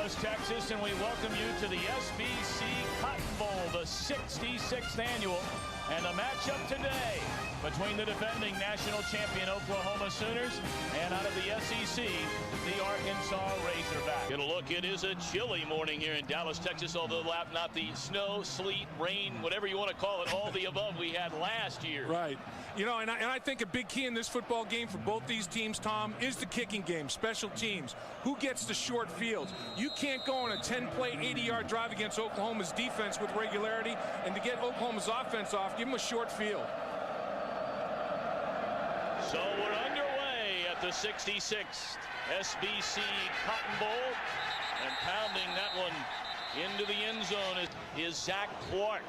Dallas, Texas, and we welcome you to the SBC Cotton Bowl, the 66th annual, and the matchup today between the defending national champion Oklahoma Sooners and out of the SEC, the Arkansas Razorbacks. Get a look. It is a chilly morning here in Dallas, Texas, although not the snow, sleet, rain, whatever you want to call it, all the above we had last year. Right. You know, and I think a big key in this football game for both these teams, Tom, is the kicking game, special teams. Who gets the short fields? You can't go on a 10-play, 80-yard drive against Oklahoma's defense with regularity, and to get Oklahoma's offense off, give them a short field. So we're underway at the 66th SBC Cotton Bowl, and pounding that one into the end zone is Zach Clark.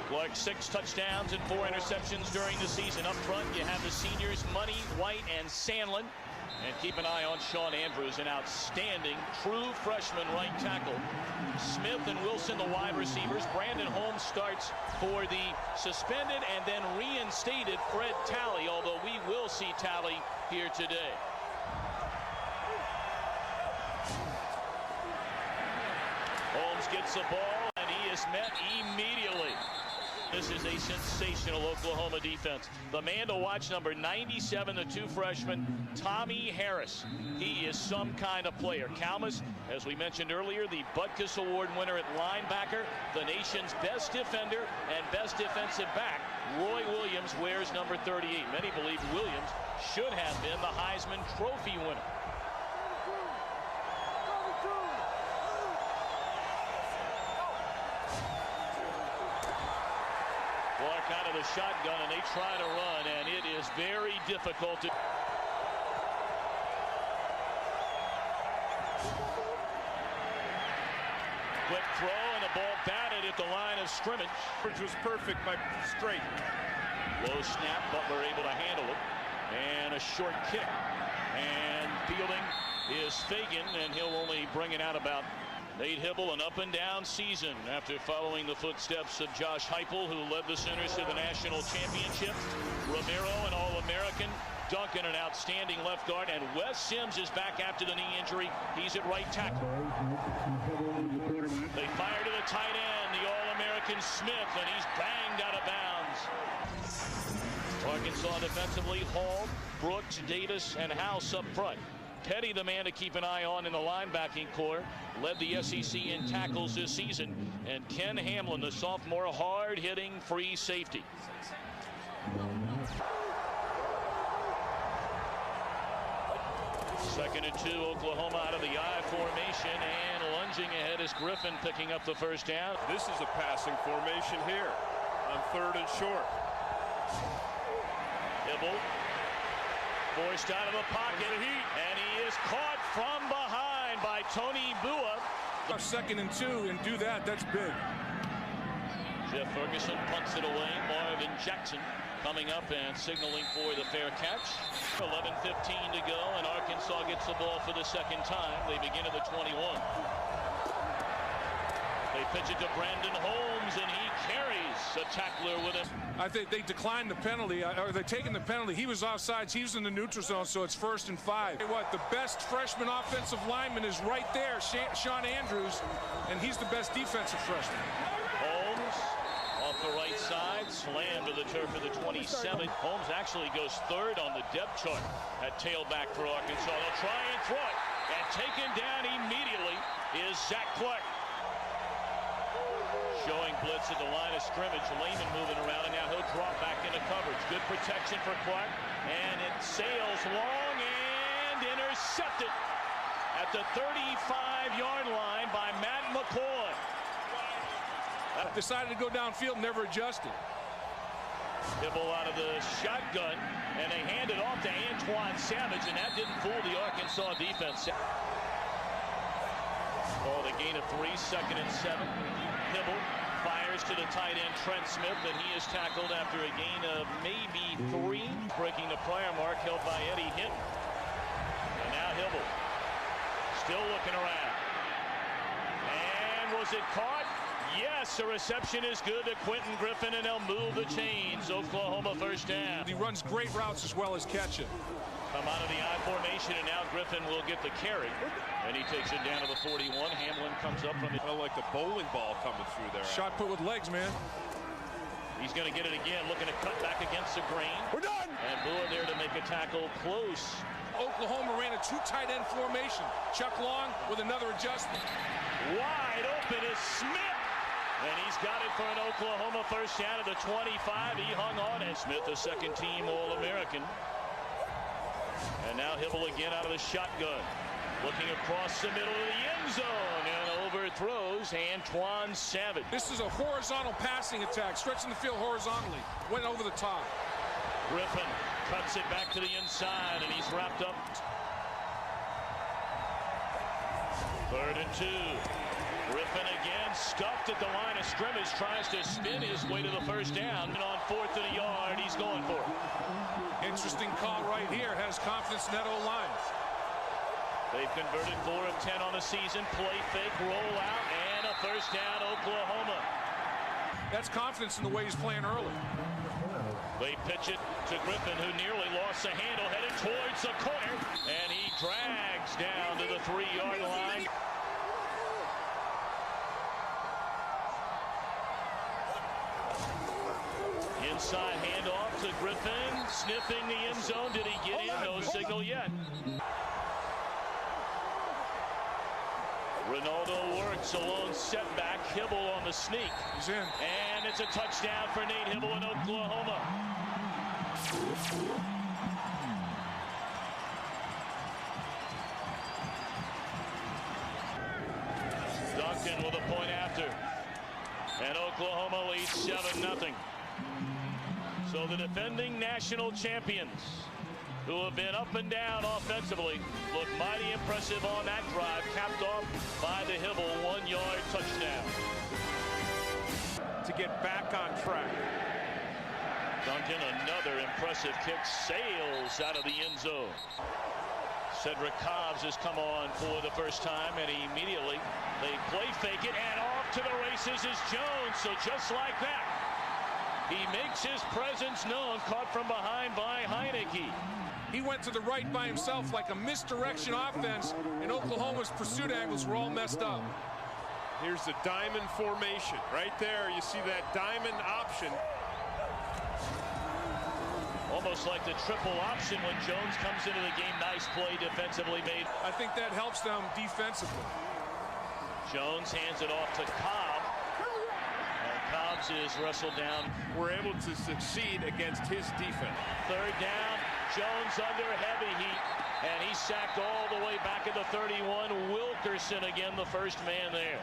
Clark, 6 touchdowns and 4 interceptions during the season. Up front, you have the seniors Money, White, and Sandlin. And keep an eye on Sean Andrews, an outstanding true freshman right tackle. Smith and Wilson, the wide receivers. Brandon Holmes starts for the suspended and then reinstated Fred Talley, although we will see Talley here today. Holmes gets the ball, and he is met immediately. This is a sensational Oklahoma defense. The man to watch, number 97, the 2 freshman, Tommy Harris. He is some kind of player. Kalmus, as we mentioned earlier, the Butkus Award winner at linebacker, the nation's best defender and best defensive back. Roy Williams wears number 38. Many believe Williams should have been the Heisman Trophy winner. Clark out of the shotgun, and they try to run, and it is very difficult to... Quick throw, and the ball batted at the line of scrimmage. Which was perfect by Straight. Low snap, Butler able to handle it. And a short kick. And fielding is Fagan, and he'll only bring it out about... Nate Hibble, an up-and-down season after following the footsteps of Josh Heupel, who led the Sooners to the national championship. Romero, an All-American. Duncan, an outstanding left guard. And Wes Sims is back after the knee injury. He's at right tackle. They fire to the tight end, the All-American Smith, and he's banged out of bounds. Arkansas defensively, Hall, Brooks, Davis, and House up front. Petty, the man to keep an eye on in the linebacking core, led the SEC in tackles this season. And Ken Hamlin, the sophomore, hard-hitting free safety. Second and 2, Oklahoma out of the I formation, and lunging ahead is Griffin picking up the first down. This is a passing formation here on 3rd and short. Hibble forced out of the pocket, and he is caught from behind by Tony Bua. 2nd and 2, and do that, that's big. Jeff Ferguson punts it away. Marvin Jackson coming up and signaling for the fair catch. 11:15 to go, and Arkansas gets the ball for the second time. They begin at the 21. They pitch it to Brandon Holmes, and he carries a tackler with it. I think they declined the penalty, or they're taking the penalty. He was offsides. He was in the neutral zone, so it's 1st and 5. What, the best freshman offensive lineman is right there, Sean Andrews, and he's the best defensive freshman. Holmes off the right side, slammed to the turf of the 27. Holmes actually goes 3rd on the depth chart at tailback for Arkansas. They'll try and throw it, and taken down immediately is Zach Clark. Showing blitz at the line of scrimmage. Lehman moving around, and now he'll drop back into coverage. Good protection for Clark, and it sails long and intercepted at the 35-yard line by Matt McCoy. Decided to go downfield, never adjusted. Hibble out of the shotgun, and they hand it off to Antoine Savage, and that didn't fool the Arkansas defense. Ball to gain of 3, 2nd and 7. Hibble fires to the tight end Trent Smith, and he is tackled after a gain of maybe 3, breaking the prior mark held by Eddie Hinton. And now Hibble still looking around. And was it caught? Yes, the reception is good to Quentin Griffin, and they'll move the chains. Oklahoma first down. He runs great routes as well as catching. Come out of the I formation, and now Griffin will get the carry. And he takes it down to the 41. Hamlin comes up from the... Kind of like the bowling ball coming through there. Shot put with legs, man. He's going to get it again, looking to cut back against the grain. We're done! And Boer there to make a tackle close. Oklahoma ran a 2 tight end formation. Chuck Long with another adjustment. Wide open is Smith. And he's got it for an Oklahoma first down at the 25. He hung on, and Smith, a second-team All-American. And now Hibble again out of the shotgun. Looking across the middle of the end zone and overthrows Antoine Savage. This is a horizontal passing attack, stretching the field horizontally. Went over the top. Griffin cuts it back to the inside, and he's wrapped up. 3rd and 2. Griffin again stuffed at the line of scrimmage, tries to spin his way to the first down. And on 4th and a yard, he's going for it. Interesting call right here. Has confidence in that O-line. They've converted 4 of 10 on the season. Play fake, roll out, and a first down, Oklahoma. That's confidence in the way he's playing early. They pitch it to Griffin, who nearly lost the handle, headed towards the corner, and he drags down to the 3-yard line. Inside handoff to Griffin, sniffing the end zone. Did he get in? No signal yet. Ronaldo works, a lone setback. Hibble on the sneak. He's in. And it's a touchdown for Nate Hibble in Oklahoma. Duncan with a point after. And Oklahoma leads 7-0. So the defending national champions, who have been up and down offensively, look mighty impressive on that drive, capped off by the Hibble 1-yard touchdown. To get back on track. Duncan, another impressive kick, sails out of the end zone. Cedric Cobbs has come on for the first time, and immediately they play fake it, and off to the races is Jones. So just like that, he makes his presence known, caught from behind by Heineke. He went to the right by himself like a misdirection offense, and Oklahoma's pursuit angles were all messed up. Here's the diamond formation. Right there, you see that diamond option. Almost like the triple option when Jones comes into the game. Nice play defensively made. I think that helps them defensively. Jones hands it off to Cobb. And Cobbs is wrestled down. We're able to succeed against his defense. 3rd down, Jones under heavy heat. And he's sacked all the way back at the 31. Wilkerson again, the first man there.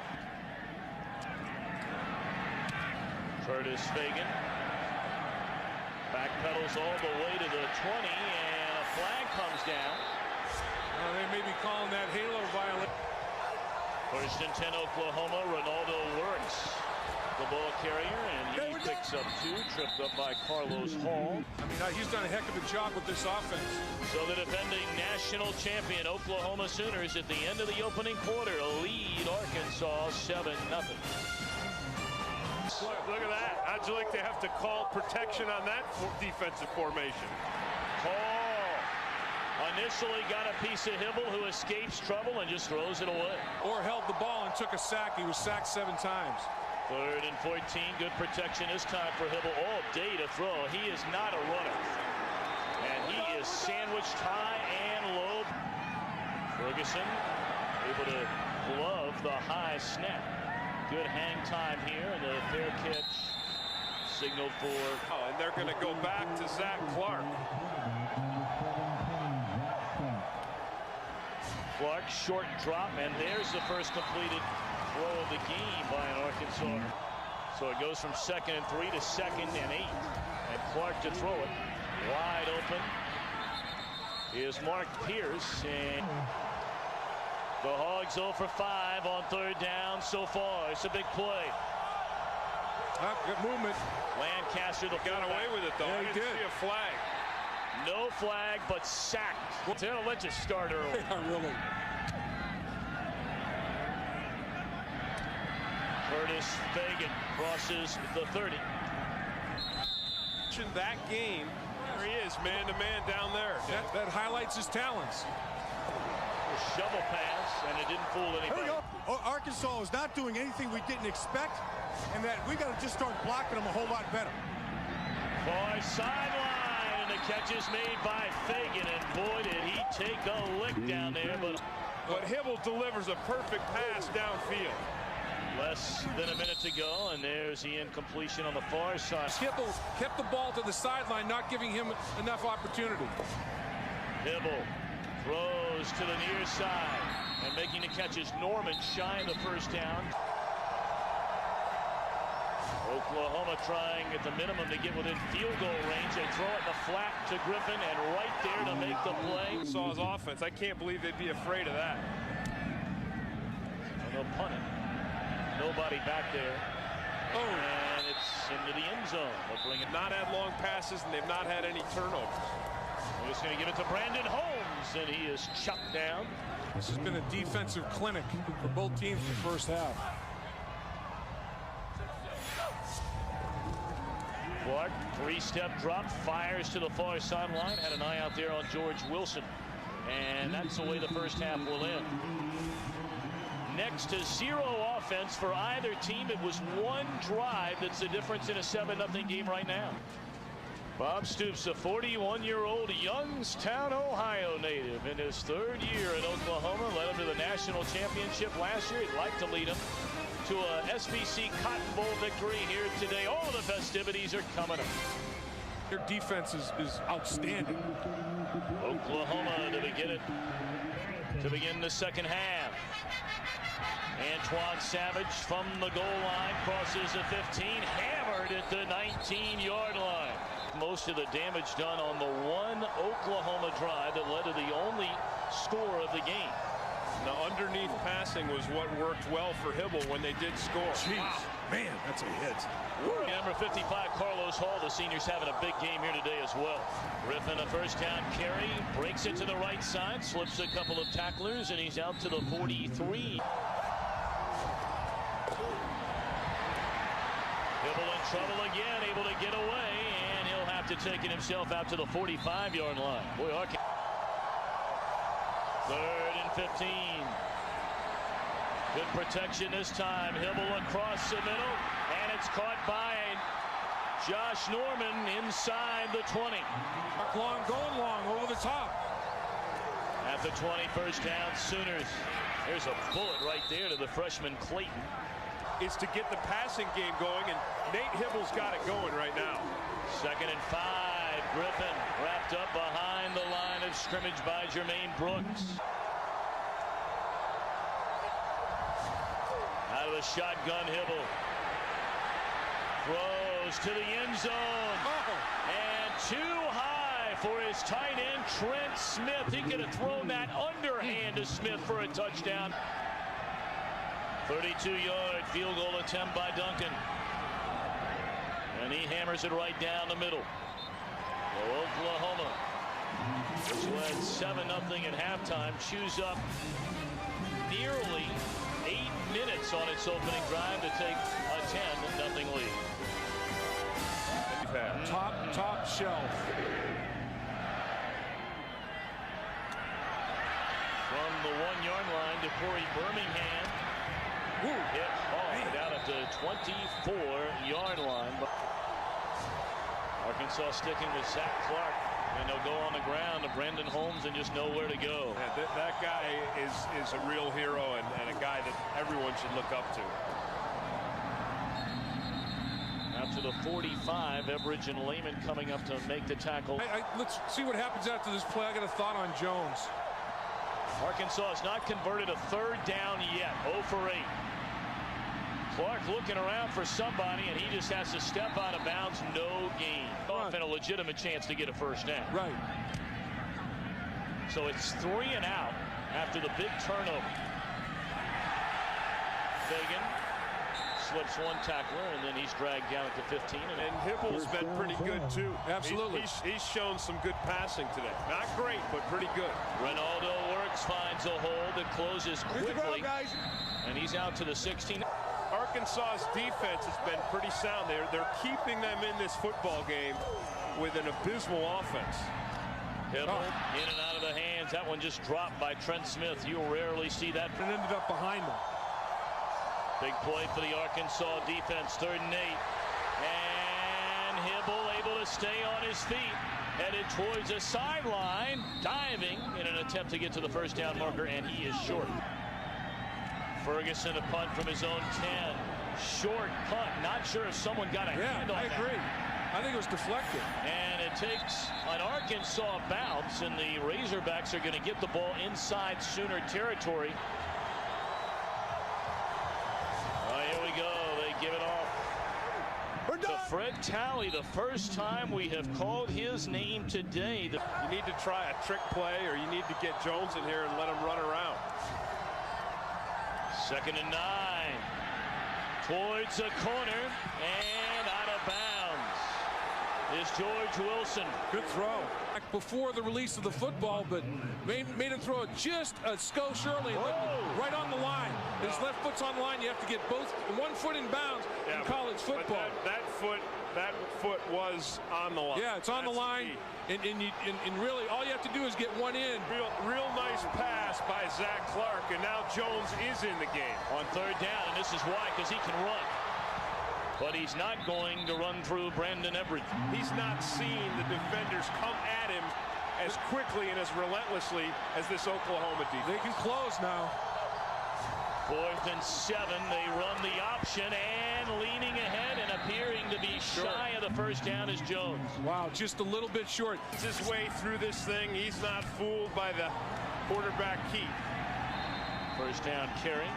Curtis Fagan backpedals all the way to the 20, and a flag comes down. They may be calling that halo violation. 1st and 10 Oklahoma. Ronaldo works the ball carrier, and he picks up 2, tripped up by Carlos Hall. I mean, he's done a heck of a job with this offense. So the defending national champion Oklahoma Sooners at the end of the opening quarter lead Arkansas 7-0. Look at that. How'd you like to have to call protection on that defensive formation? Call. Initially got a piece of Hibble, who escapes trouble and just throws it away. Or held the ball and took a sack. He was sacked 7 times. 3rd and 14. Good protection this time for Hibble. All day to throw. He is not a runner. And he is sandwiched high and low. Ferguson able to glove the high snap. Good hang time here, and the fair catch signaled for. Oh, and they're going to go back to Zach Clark. Clark, short drop, and there's the first completed throw of the game by an Arkansas. So it goes from 2nd and 3 to 2nd and 8. And Clark to throw it. Wide open is Mark Pierce, and the Hogs 0 for 5 on 3rd down so far. It's a big play. Good movement. Lancaster, the Got away with it, though. Yeah, I he didn't did. see a flag. No flag, but sacked. They'll let you start early. Yeah, really. Curtis Fagan crosses the 30. That game There he is, man-to-man down there. That highlights his talents. Shovel pass, and it didn't fool anybody. Here we go. Oh, Arkansas is not doing anything we didn't expect, and that we got to just start blocking them a whole lot better. Far sideline, and the catch is made by Fagan, and boy, did he take a lick down there. But HUDDLE delivers a perfect pass downfield. Less than a minute to go, and there's the incompletion on the far side. HUDDLE kept the ball to the sideline, not giving him enough opportunity. HUDDLE throws to the near side, and making the catch is Norman, shy of the first down. Oklahoma trying at the minimum to get within field goal range. They throw it in the flat to Griffin, and right there to make the play. Saw his offense. I can't believe they'd be afraid of that. And they'll punt it. Nobody back there. Oh, And it's into the end zone. They'll bring it. Not had long passes, and they've not had any turnovers. They're just going to give it to Brandon Holmes, and he is chucked down. this has been a defensive clinic for both teams in the first half. Clark, three-step drop, fires to the far sideline. Had an eye out there on George Wilson. And that's the way the first half will end. Next to zero offense for either team. It was one drive that's the difference in a 7-0 game right now. Bob Stoops, a 41-year-old Youngstown, Ohio native, in his third year in Oklahoma, led him to the national championship last year. He'd like to lead him to a SBC Cotton Bowl victory here today. All the festivities are coming up. Their defense is outstanding. Oklahoma to begin the second half. Antoine Savage from the goal line crosses the 15, hammered at the 19-yard line. Most of the damage done on the one Oklahoma drive that led to the only score of the game. Now, underneath passing was what worked well for HUDDLE when they did score. Jeez, Wow. man, that's a hit. Number 55, Carlos Hall, the senior's having a big game here today as well. Griffin, a first down carry, breaks it to the right side, slips a couple of tacklers, and he's out to the 43. HUDDLE in trouble again, able to get away, and he'll have to take it himself out to the 45-yard line. Boy, Arkansas. 3rd and 15. Good protection this time. HUDDLE across the middle, and it's caught by Josh Norman inside the 20. Long, going long, over the top. At the 20, first down, Sooners. There's a bullet right there to the freshman Clayton. Is to get the passing game going, and Nate HUDDLE's got it going right now. 2nd and 5. Griffin wrapped up behind the line of scrimmage by Jermaine Brooks. Out of the shotgun, HUDDLE throws to the end zone. And too high for his tight end, Trent Smith. He could have thrown that underhand to Smith for a touchdown. 32-yard field goal attempt by Duncan. And he hammers it right down the middle. So Oklahoma, which led 7-0 at halftime, chews up nearly 8 minutes on its opening drive to take a 10-0 lead. Top shelf. From the 1-yard line to Corey Birmingham. Hit hard out at the 24-yard line. Arkansas sticking with Zach Clark, and they'll go on the ground to Brandon Holmes and just know where to go. Yeah, that guy is a real hero and a guy that everyone should look up to. Out to the 45, Everidge and Lehman coming up to make the tackle. Let's see what happens after this play. I got a thought on Jones. Arkansas has not converted a 3rd down yet. 0 for 8. Clark looking around for somebody, and he just has to step out of bounds. No gain. Off and a legitimate chance to get a first down. Right. So it's 3 and out after the big turnover. Fagan slips one tackler, and then he's dragged down at the 15. And HUDDLE's been pretty good, too. Absolutely. He's shown some good passing today. Not great, but pretty good. Ronaldo works, finds a hole that closes quickly, and he's out to the 16. Arkansas's defense has been pretty sound. They're keeping them in this football game with an abysmal offense. HUDDLE in and out of the hands. That one just dropped by Trent Smith. You rarely see that. It ended up behind him. Big play for the Arkansas defense. 3rd and 8. And HUDDLE able to stay on his feet. Headed towards the sideline. Diving in an attempt to get to the first down marker, and he is short. Ferguson a punt from his own 10. Short punt. Not sure if someone got a hand on I that. agree. I think it was deflected. And it takes an Arkansas bounce, and the Razorbacks are going to get the ball inside Sooner territory. Here we go. They give it off. We're done. To Fred Talley, the first time we have called his name today. You need to try a trick play, or you need to get Jones in here and let him run around. 2nd and 9. Towards the corner and out of bounds is George Wilson. Good throw. Before the release of the football, but made him throw it just a skosh early, right on the line. His left foot's on the line. You have to get both one foot in bounds in college football. But that foot was on the line. Yeah, it's on the line, and really all you have to do is get one in. Real nice pass by Zach Clark, and now Jones is in the game. On 3rd down, and this is why, because he can run. But he's not going to run through Brandon Everett. He's not seen the defenders come at him as quickly and as relentlessly as this Oklahoma defense. They can close now. 4th and 7. They run the option, and leaning ahead and appearing to be shy of the first down is Jones. Wow, just a little bit short. His way through this thing. He's not fooled by the quarterback keep. First down carry.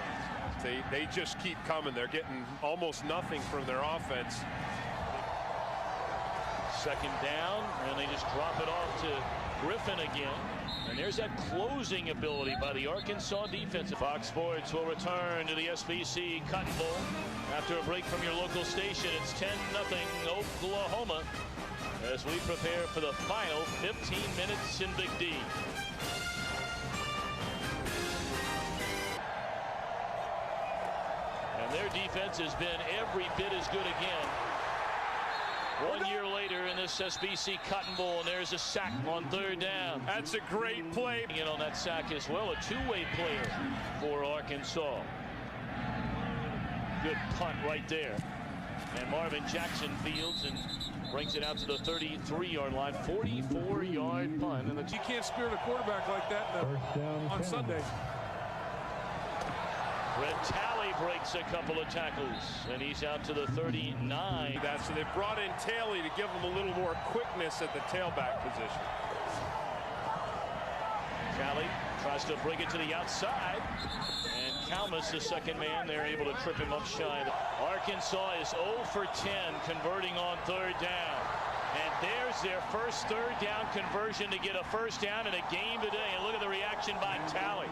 They just keep coming. They're getting almost nothing from their offense. 2nd down, and they just drop it off to Griffin again. And there's that closing ability by the Arkansas defense. Fox Sports will return to the SBC Cotton Bowl after a break from your local station. It's 10-0 Oklahoma as we prepare for the final 15 minutes in Big D. And their defense has been every bit as good again. 1 year later in this SBC Cotton Bowl, and there's a sack on 3rd down. That's a great play. In on that sack as well, a two-way player for Arkansas. Good punt right there. And Marvin Jackson fields and brings it out to the 33-yard line. 44-yard punt. And You can't spirit a quarterback like that on Sunday. Fred Talley breaks a couple of tackles, and he's out to the 39. So they brought in Talley to give him a little more quickness at the tailback position. Talley tries to bring it to the outside, and Kalmus, the second man, they're able to trip him up shy. Arkansas is 0 for 10 converting on 3rd down. And there's their first 3rd down conversion to get a first down in a game today. And look at the reaction by Talley.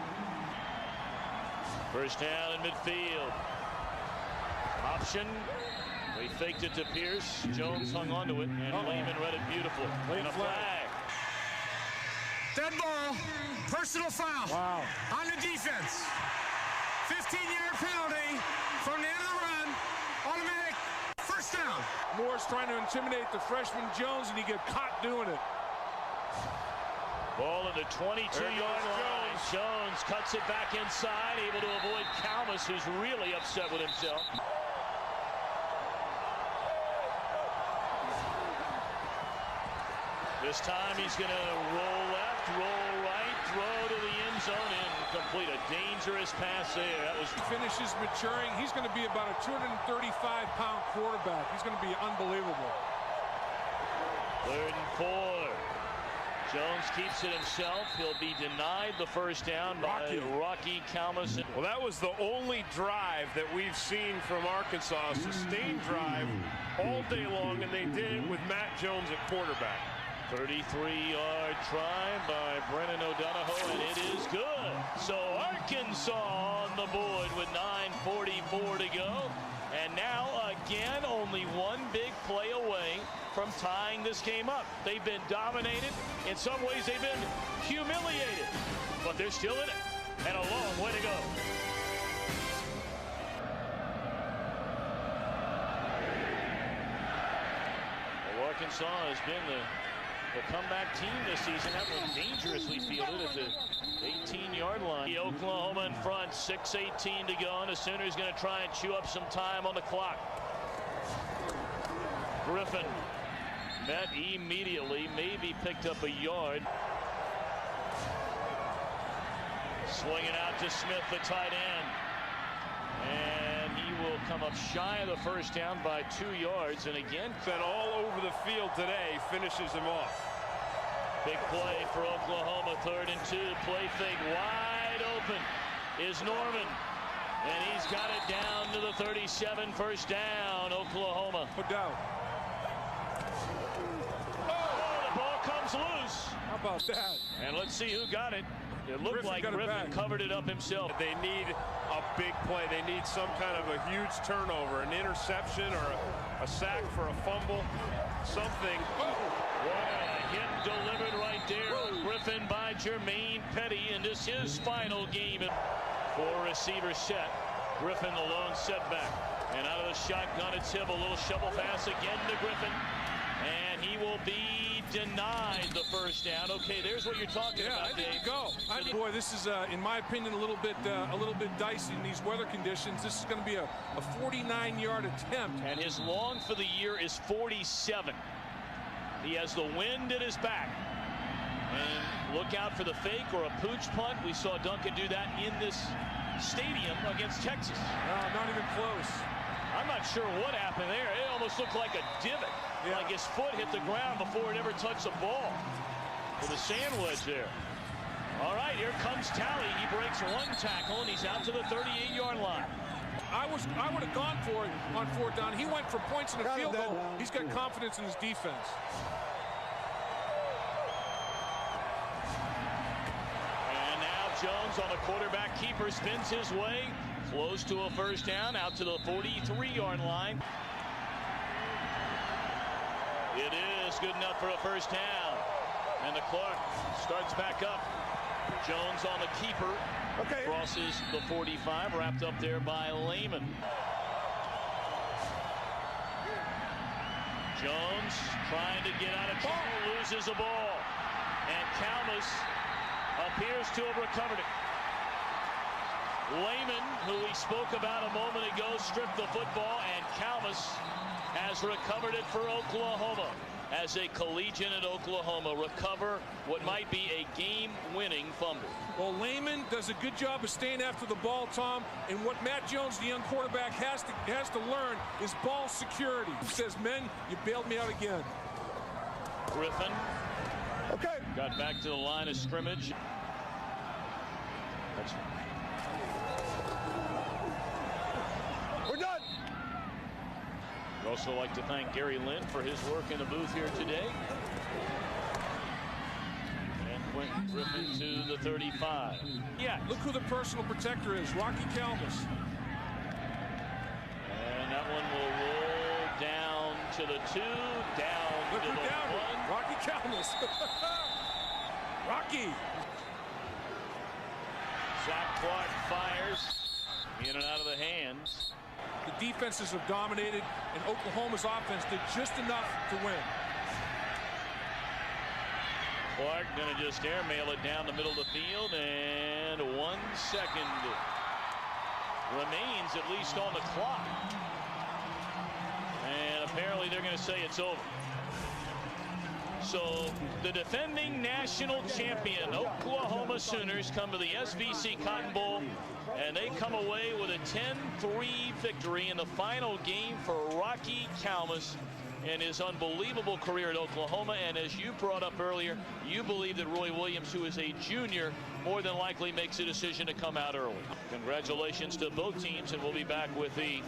First down in midfield. Option. They faked it to Pierce. Jones hung onto it, and Lehman read it beautifully. And a flag. Dead ball. Personal foul. Wow. On the defense. 15-yard penalty from the end of the run. Automatic first down. Moore's trying to intimidate the freshman Jones, and he got caught doing it. Ball at the 22-yard line. Jones cuts it back inside, able to avoid Kalmus, who's really upset with himself. This time he's going to roll left, roll right, throw to the end zone, and complete a dangerous pass there. That was Finishes maturing. He's going to be about a 235-pound quarterback. He's going to be unbelievable. 3rd and 4. Jones keeps it himself. He'll be denied the first down by Rocky Kalmus. Well, that was the only drive that we've seen from Arkansas, a sustained drive all day long, and they did it with Matt Jones at quarterback. 33-yard try by Brennan O'Donohoe, and it is good. So Arkansas on the board with 9:44 to go. And now, again, only one big play away from tying this game up. They've been dominated. In some ways, they've been humiliated. But they're still in it. And a long way to go. Well, Arkansas has been the comeback team this season. That one dangerously fielded at the 18-yard line. The Oklahoma in front, 6:18 to go, and the Sooners going to try and chew up some time on the clock. Griffin met immediately, maybe picked up a yard. Swinging out to Smith, the tight end. And he will come up shy of the first down by 2 yards. And again, been all over the field today, finishes him off. Big play for Oklahoma, 3rd and 2. Play fake wide open is Norman. And he's got it down to the 37, first down, Oklahoma. No doubt. Oh, the ball comes loose. How about that? And let's see who got it. It looked like Griffin covered it up himself. They need a big play. They need some kind of a huge turnover, an interception or a sack for a fumble, something. What a hit delivered right there on Griffin by Jermaine Petty, and this is his final game. 4 receiver set. Griffin the lone setback. And out of the shotgun, it's him. A little shovel pass again to Griffin. And he will be denied the first down. Okay, there's what you're talking about, Dave. Boy, this is, in my opinion, a little bit dicey in these weather conditions. This is going to be a 49-yard attempt. And his long for the year is 47. He has the wind at his back. And look out for the fake or a pooch punt. We saw Duncan do that in this stadium against Texas. No, not even close. I'm not sure what happened there. It almost looked like a divot. Yeah. Like his foot hit the ground before it ever touched the ball. With a sand wedge there. All right, here comes Talley. He breaks 1 tackle, and he's out to the 38-yard line. I would have gone for it on 4th down. He went for points in the field goal. He's got confidence in his defense. And now Jones on the quarterback keeper spins his way. Close to a first down, out to the 43-yard line. It is good enough for a first down. And the clock starts back up. Jones on the keeper. Okay. Crosses the 45, wrapped up there by Lehman. Jones trying to get out of trouble, loses a ball. And Kalmus appears to have recovered it. Lehman, who we spoke about a moment ago, stripped the football, and Kalmus has recovered it for Oklahoma. As a collegiate at Oklahoma, recover what might be a game-winning fumble. Well, Lehman does a good job of staying after the ball, Tom. And what Matt Jones, the young quarterback, has to learn is ball security. He says, men, you bailed me out again. Griffin got back to the line of scrimmage. We're done. We'd also like to thank Gary Lynn for his work in the booth here today. And Quentin Griffin to the 35. Yeah, look who the personal protector is, Rocky Kalmus. And that one will roll down to the 2, down Look to who the down 1. Rocky Kalmus. Rocky. Zach Clark fires in and out of the hands. The defenses have dominated, and Oklahoma's offense did just enough to win. Clark going to just airmail it down the middle of the field, and 1 second remains at least on the clock. And apparently they're going to say it's over. So the defending national champion Oklahoma Sooners come to the SBC Cotton Bowl, and they come away with a 10-3 victory in the final game for Rocky Kalmus and his unbelievable career at Oklahoma. And as you brought up earlier, you believe that Roy Williams, who is a junior, more than likely makes a decision to come out early. Congratulations to both teams, and we'll be back with the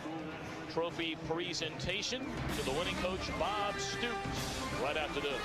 trophy presentation to the winning coach Bob Stoops right after this.